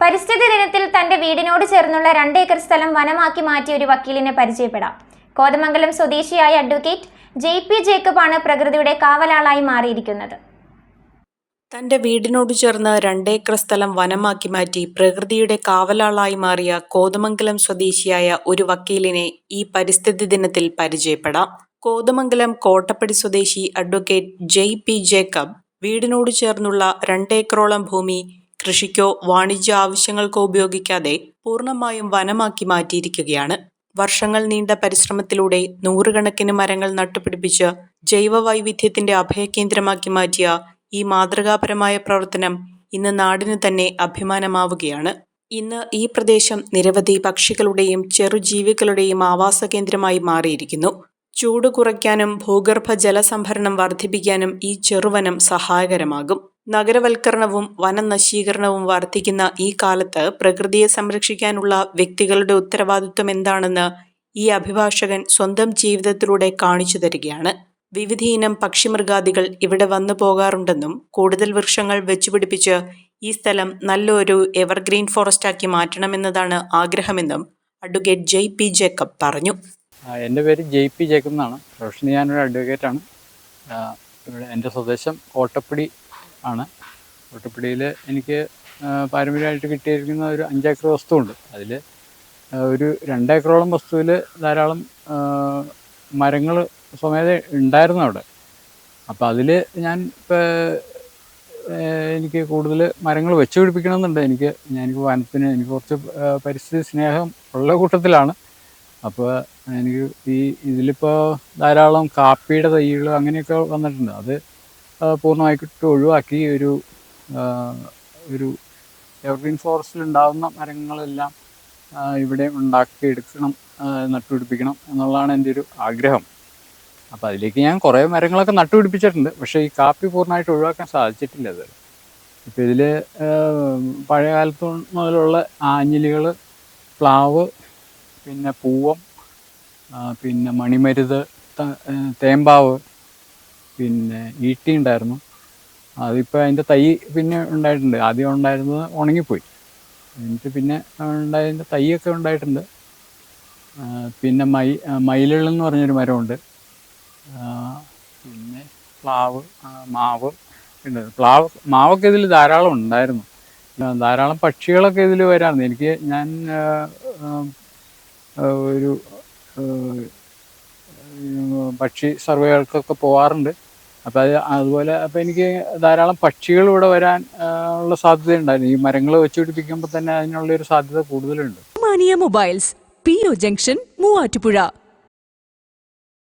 പരിസ്ഥിതി ദിനത്തിൽ തന്റെ വീടിനോട് ചേർന്നുള്ള 2 ഏക്കർ സ്ഥലം വനമാക്കി മാറ്റിയ ഒരു വക്കീലിനെ പരിചയപ്പെടാം. കോതമംഗലം സ്വദേശിയായ അഡ്വക്കേറ്റ് JP ജേക്കബ് ആണ് പ്രകൃതിയുടെ കാവലാളായി മാറിയിരിക്കുന്നത്. തന്റെ വീടിനോട് ചേർന്ന് 2 ഏക്കർ സ്ഥലം വനമാക്കി മാറ്റി പ്രകൃതിയുടെ കാവലാളായി മാറിയ കോതമംഗലം സ്വദേശിയായ ഒരു വക്കീലിനെ ഈ പരിസ്ഥിതി ദിനത്തിൽ പരിചയപ്പെടാം. കോതമംഗലം കോട്ടപ്പടി സ്വദേശി അഡ്വക്കേറ്റ് JP ജേക്കബ് വീടിനോട് ചേർന്നുള്ള 2 ഏക്കറോളം ഭൂമി കൃഷിക്കോ വാണിജ്യ ആവശ്യങ്ങൾക്കോ ഉപയോഗിക്കാതെ പൂർണ്ണമായും വനമാക്കി മാറ്റിയിരിക്കുകയാണ്. വർഷങ്ങൾ നീണ്ട പരിശ്രമത്തിലൂടെ നൂറുകണക്കിന് മരങ്ങൾ നട്ടുപിടിപ്പിച്ച് ജൈവവൈവിധ്യത്തിന്റെ അഭയകേന്ദ്രമാക്കി മാറ്റിയ ഈ മാതൃകാപരമായ പ്രവർത്തനം ഇന്ന് നാടിന് തന്നെ അഭിമാനമാവുകയാണ്. ഇന്ന് ഈ പ്രദേശം നിരവധി പക്ഷികളുടെയും ചെറുജീവികളുടെയും ആവാസ കേന്ദ്രമായി മാറിയിരിക്കുന്നു. ചൂട് കുറയ്ക്കാനും ഭൂഗർഭ ജലസംഭരണം വർദ്ധിപ്പിക്കാനും ഈ ചെറുവനം സഹായകരമാകും. നഗരവൽക്കരണവും വനനശീകരണവും വർദ്ധിക്കുന്ന ഈ കാലത്ത് പ്രകൃതിയെ സംരക്ഷിക്കാനുള്ള വ്യക്തികളുടെ ഉത്തരവാദിത്വം എന്താണെന്ന് ഈ അഭിഭാഷകൻ സ്വന്തം ജീവിതത്തിലൂടെ കാണിച്ചു തരികയാണ്. വിവിധയിനം പക്ഷിമൃഗാദികൾ ഇവിടെ വന്നു പോകാറുണ്ടെന്നും കൂടുതൽ വൃക്ഷങ്ങൾ വെച്ചുപിടിപ്പിച്ച് ഈ സ്ഥലം നല്ലൊരു എവർഗ്രീൻ ഫോറസ്റ്റാക്കി മാറ്റണമെന്നതാണ് ആഗ്രഹമെന്നും അഡ്വക്കേറ്റ് JP ജേക്കബ് പറഞ്ഞു. എൻ്റെ പേര് JP ജേക്കബ് എന്നാണ്. പ്രൊഫഷണലി ഞാനൊരു അഡ്വക്കേറ്റാണ്. ഇവിടെ എൻ്റെ സ്വദേശം കോട്ടപ്പടി ആണ്. കോട്ടപ്പടിയിൽ എനിക്ക് പാരമ്പര്യമായിട്ട് കിട്ടിയിരിക്കുന്ന ഒരു 5 ഏക്കർ വസ്തുവുണ്ട്. അതിൽ ഒരു 2 ഏക്കറോളം വസ്തുവിൽ ധാരാളം മരങ്ങൾ സ്വമേധ ഉണ്ടായിരുന്നു അവിടെ. അപ്പോൾ അതിൽ ഞാൻ എനിക്ക് കൂടുതൽ മരങ്ങൾ വെച്ച് പിടിപ്പിക്കണമെന്നുണ്ട്. എനിക്ക് വനത്തിന് എനിക്ക് കുറച്ച് പരിസ്ഥിതി സ്നേഹം ഉള്ള കൂട്ടത്തിലാണ്. അപ്പോൾ എനിക്ക് ഇതിലിപ്പോൾ ധാരാളം കാപ്പിയുടെ തൈകൾ അങ്ങനെയൊക്കെ വന്നിട്ടുണ്ട്. അത് പൂർണ്ണമായിട്ട് ഒഴിവാക്കി ഒരു എവർഗ്രീൻ ഫോറസ്റ്റിൽ ഉണ്ടാകുന്ന മരങ്ങളെല്ലാം ഇവിടെ ഉണ്ടാക്കിയെടുക്കണം, നട്ടുപിടിപ്പിക്കണം എന്നുള്ളതാണ് എൻ്റെ ഒരു ആഗ്രഹം. അപ്പോൾ അതിലേക്ക് ഞാൻ കുറേ മരങ്ങളൊക്കെ നട്ടുപിടിപ്പിച്ചിട്ടുണ്ട്. പക്ഷേ ഈ കാപ്പി പൂർണ്ണമായിട്ട് ഒഴിവാക്കാൻ സാധിച്ചിട്ടില്ല. അത് ഇപ്പോൾ ഇതിൽ പഴയ കാലത്ത് മുതലുള്ള ആഞ്ഞിലികൾ, പ്ലാവ്, പിന്നെ പൂവം, പിന്നെ മണിമരുത്, തേമ്പാവ്, പിന്നെ ഈട്ടി ഉണ്ടായിരുന്നു. അതിപ്പോൾ അതിൻ്റെ തൈ പിന്നെ ഉണ്ടായിട്ടുണ്ട്. ആദ്യം ഉണ്ടായിരുന്നത് ഉണങ്ങിപ്പോയി. എന്നിട്ട് പിന്നെ ഉണ്ടായതിൻ്റെ തൈയൊക്കെ ഉണ്ടായിട്ടുണ്ട്. പിന്നെ മയിലുകളെന്ന് പറഞ്ഞൊരു മരമുണ്ട്. പിന്നെ പ്ലാവ്, മാവ് ഉണ്ട്. മാവൊക്കെ ഇതിൽ ധാരാളം ഉണ്ടായിരുന്നു. ധാരാളം പക്ഷികളൊക്കെ ഇതിൽ വരാറുണ്ട്. ഞാൻ ഒരു പക്ഷി സർവേകൾക്കൊക്കെ പോകാറുണ്ട്. അപ്പോൾ അതുപോലെ എനിക്ക് ധാരാളം പക്ഷികൾ ഇവിടെ വരാൻ ഉള്ള സാധ്യതയുണ്ടായിരുന്നു. ഈ മരങ്ങൾ വെച്ച് പിടിപ്പിക്കുമ്പോൾ തന്നെ അതിനുള്ളൊരു സാധ്യത കൂടുതലുണ്ട്. മാനിയ മൊബൈൽസ്, PO ജംഗ്ഷൻ, മൂവാറ്റുപുഴ.